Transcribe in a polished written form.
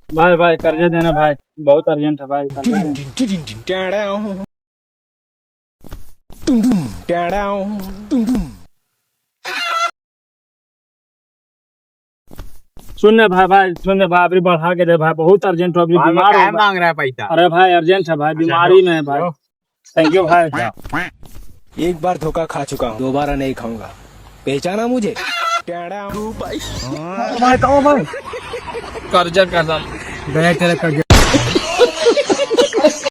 भाई भाई कर्जा देना भाई, बहुत अर्जेंट है भाई, कर्जा देना। सुनने भाई भाई सुनने भाई, अभी बढ़ा के दे भाई, बहुत अर्जेंट हो, अभी भाई वो बीमार काहे हो। मांग रहा है पैसा? अरे भाई अर्जेंट है भाई, बीमारी में है भाई। थैंक यू भाई। एक बार धोखा खा चुका हूँ, दोबारा नहीं खाऊंगा। पहचाना मुझे? भाई कहो भाई, कर्जा कसम गया तेरे कर्जा।